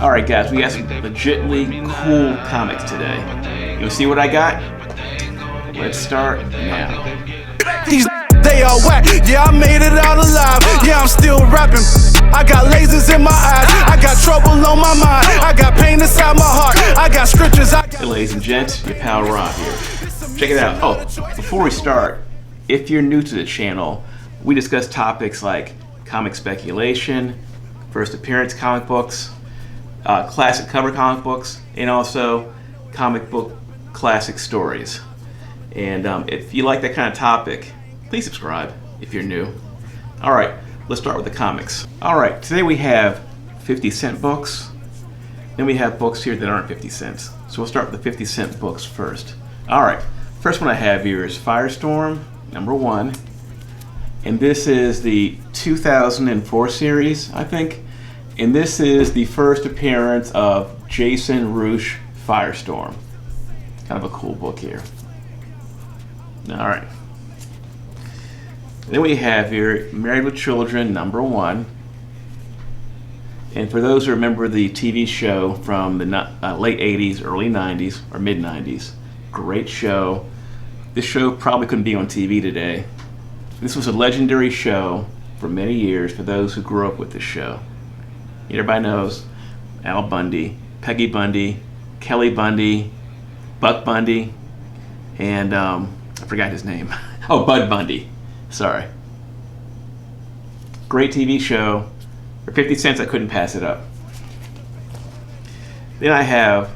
Alright guys, we got some legitimately cool comics today. You see what I got? Let's start now. They all whack, yeah, I made it out alive. Yeah, I'm still rapping. I got lasers in my eyes. I got trouble on my mind. I got pain inside my heart. I got scriptures. Hey ladies and gents, your pal Rob here. Check it out. Oh, before we start, if you're new to the channel, we discuss topics like comic speculation, first appearance comic books, classic cover comic books, and also comic book classic stories. And if you like that kind of topic, please subscribe if you're new. Alright, let's start with the comics. Alright, today we have 50-cent books. Then we have books here that aren't 50 cents. So we'll start with the 50-cent books first. Alright, first one I have here is Firestorm, #1. And this is the 2004 series, I think. And this is the first appearance of Jason Roosh Firestorm. Kind of a cool book here. Alright. Then we have here Married with Children, #1. And for those who remember the TV show from the late 80s, early 90s, or mid 90s, great show. This show probably couldn't be on TV today. This was a legendary show for many years for those who grew up with this show. Everybody knows Al Bundy, Peggy Bundy, Kelly Bundy, Buck Bundy, and I forgot his name. Oh, Bud Bundy. Sorry. Great TV show. For 50 cents, I couldn't pass it up. Then I have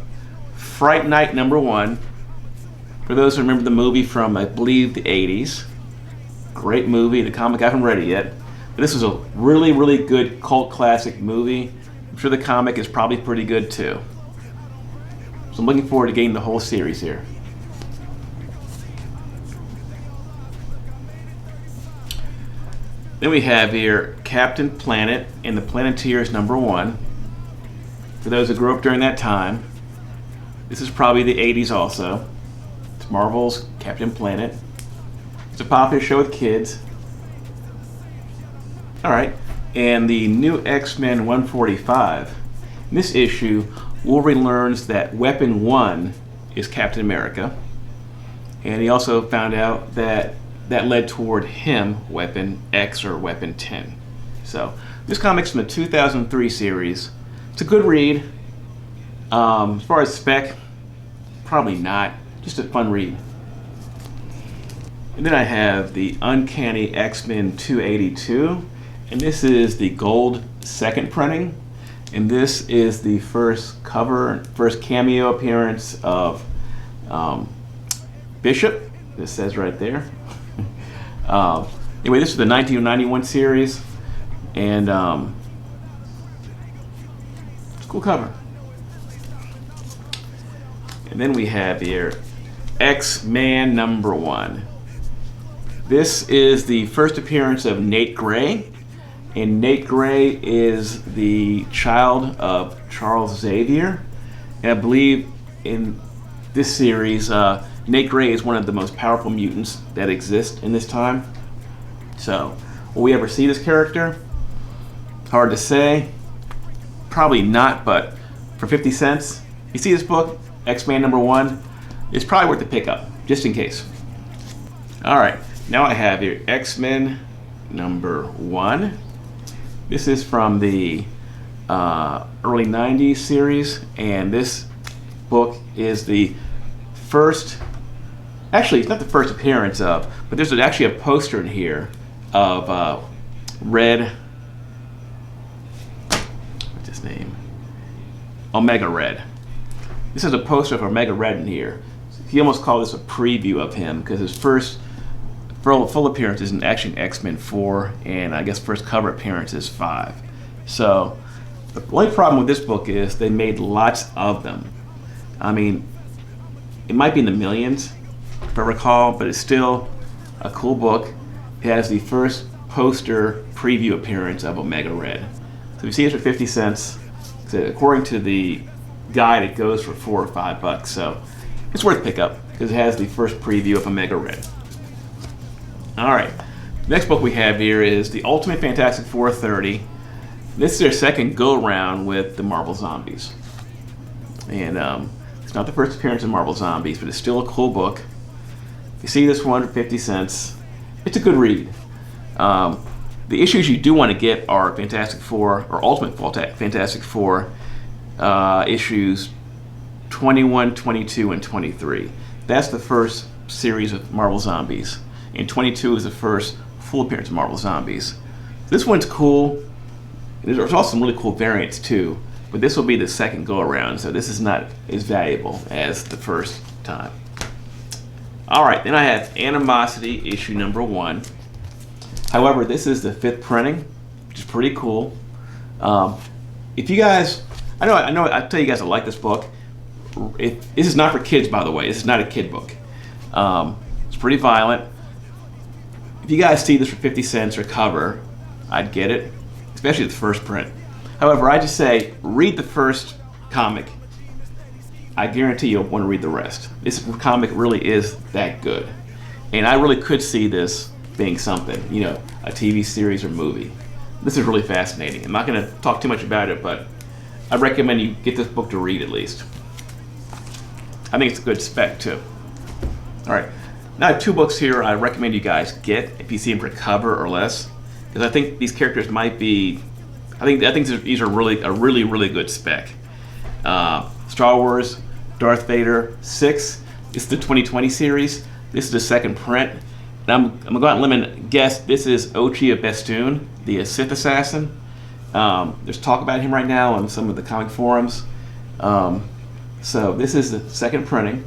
Fright Night #1. For those who remember the movie from, I believe, the 80s. Great movie. The comic I haven't read it yet. But this was a really, really good cult classic movie. I'm sure the comic is probably pretty good too. So I'm looking forward to getting the whole series here. Then we have here Captain Planet and the Planeteers #1. For those who grew up during that time, this is probably the 80s also. It's Marvel's Captain Planet. It's a popular show with kids. Alright, and the new X-Men 145. In this issue, Wolverine learns that Weapon 1 is Captain America. And he also found out that led toward him, Weapon X or Weapon 10. So, this comic's from the 2003 series. It's a good read. As far as spec, probably not. Just a fun read. And then I have the Uncanny XMen 282. And this is the gold second printing. And this is the first cover, first cameo appearance of Bishop. This says right there. Anyway, this is the 1991 series, and it's a cool cover. And then we have here XMan #1. This is the first appearance of Nate Gray, and Nate Gray is the child of Charles Xavier. And I believe in this series, Nate Gray is one of the most powerful mutants that exist in this time. So, will we ever see this character? Hard to say. Probably not, but for 50 cents, you see this book, X-Man #1, it's probably worth the pickup, just in case. Alright, now I have here X-Men #1. This is from the early 90s series, and this book is the first. Actually, it's not the first appearance of, but there's actually a poster in here of Red. What's his name? Omega Red. This is a poster of Omega Red in here. He almost called this a preview of him because his first full appearance is actually in X-Men 4, and I guess first cover appearance is 5. So the only problem with this book is they made lots of them. I mean, it might be in the millions, if I recall, but it's still a cool book. It has the first poster preview appearance of Omega Red. So if you see it for 50 cents, according to the guide, it goes for $4 or $5. So it's worth pickup because it has the first preview of Omega Red. All right, next book we have here is the Ultimate Fantastic Four 30. This is their second go-around with the Marvel Zombies. And it's not the first appearance of Marvel Zombies, but it's still a cool book. If you see this one for 50 cents, it's a good read. The issues you do want to get are Fantastic Four, or Ultimate Fantastic Four, issues 21, 22, and 23. That's the first series of Marvel Zombies. And 22 is the first full appearance of Marvel Zombies. This one's cool. There's also some really cool variants too, but this will be the second go around, so this is not as valuable as the first time. Alright, then I have Animosity issue number 1. However, this is the 5th printing, which is pretty cool. If you guys, I tell you guys I like this book. This is not for kids, by the way. This is not a kid book. It's pretty violent. If you guys see this for 50 cents or cover, I'd get it, especially the first print. However, I just say, read the first comic. I guarantee you'll want to read the rest. This comic really is that good. And I really could see this being something, a TV series or movie. This is really fascinating. I'm not going to talk too much about it, but I recommend you get this book to read at least. I think it's a good spec too. All right, now I have 2 books here I recommend you guys get if you see them for cover or less, because I think these characters might be, I think these are really a really good spec. Star Wars Darth Vader 6. It's the 2020 series. This is the second print. And I'm going to go out on a limb and guess this is Ochi of Bestoon, the Sith assassin. There's talk about him right now on some of the comic forums. So this is the second printing.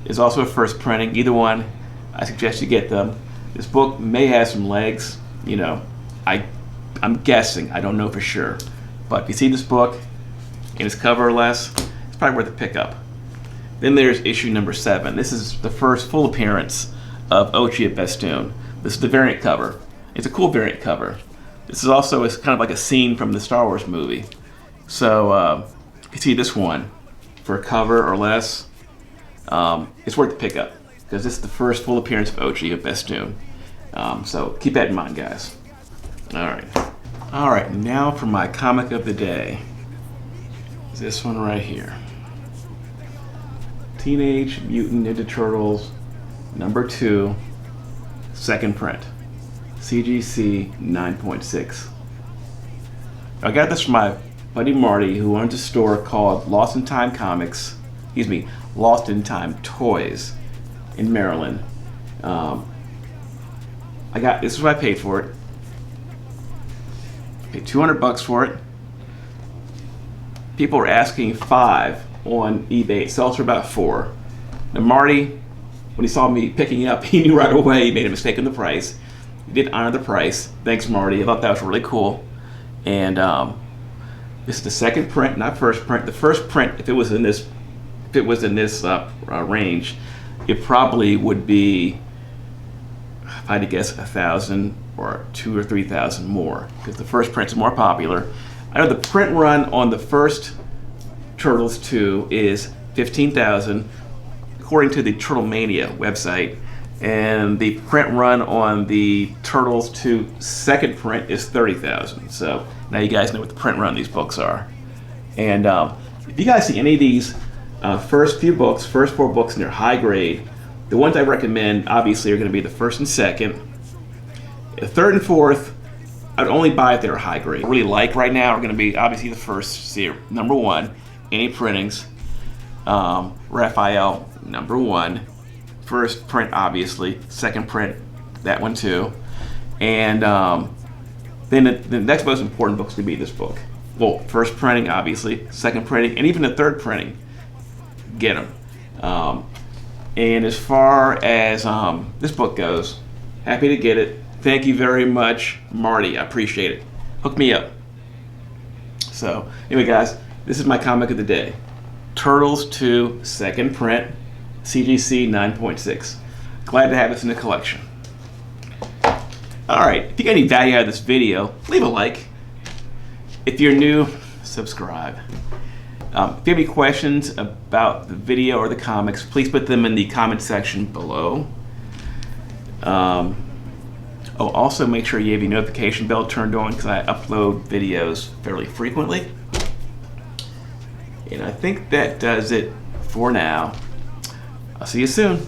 There's also a first printing. Either one, I suggest you get them. This book may have some legs. I'm guessing. I don't know for sure. But if you see this book and its cover or less, it's probably worth a pickup. Then there's issue number 7. This is the first full appearance of Ochi of Bestoon. This is the variant cover. It's a cool variant cover. This is also kind of like a scene from the Star Wars movie. So if you see this one for a cover or less, it's worth the pickup because this is the first full appearance of Ochi of Bestoon. So keep that in mind, guys. All right, now for my comic of the day. This one right here. Teenage Mutant Ninja Turtles number 2, second print. CGC 9.6. I got this from my buddy Marty, who owns a store called Lost in Time Lost in Time Toys in Maryland. This is what I paid for it. Paid $200 for it. People were asking $5 on eBay. It sells for about $4. Now Marty, when he saw me picking it up, he knew right away he made a mistake in the price. He did honor the price. Thanks, Marty. I thought that was really cool. And this is the second print, not first print. The first print, if it was in this range, it probably would be, if I had to guess, 1,000 or 2,000 or 3,000 more, because the first print's more popular. I know the print run on the first Turtles 2 is 15,000, according to the Turtle Mania website, and the print run on the Turtles 2 second print is 30,000. So now you guys know what the print run these books are. And if you guys see any of these first 4 books, and they're high grade, the ones I recommend obviously are going to be the first and second. The third and fourth, I'd only buy if they're high grade. What I really like right now are going to be obviously the first series, number 1, any printings. Raphael, number 1. First print, obviously. Second print, that one too. And then the next most important book is going to be this book. Well, first printing, obviously. Second printing, and even the third printing. Get them. And as far as this book goes, happy to get it. Thank you very much, Marty. I appreciate it. Hook me up. So, anyway, guys, this is my comic of the day. Turtles 2, second print, CGC 9.6. Glad to have this in the collection. Alright, if you got any value out of this video, leave a like. If you're new, subscribe. If you have any questions about the video or the comics, please put them in the comment section below. Oh, also make sure you have your notification bell turned on because I upload videos fairly frequently. And I think that does it for now. I'll see you soon.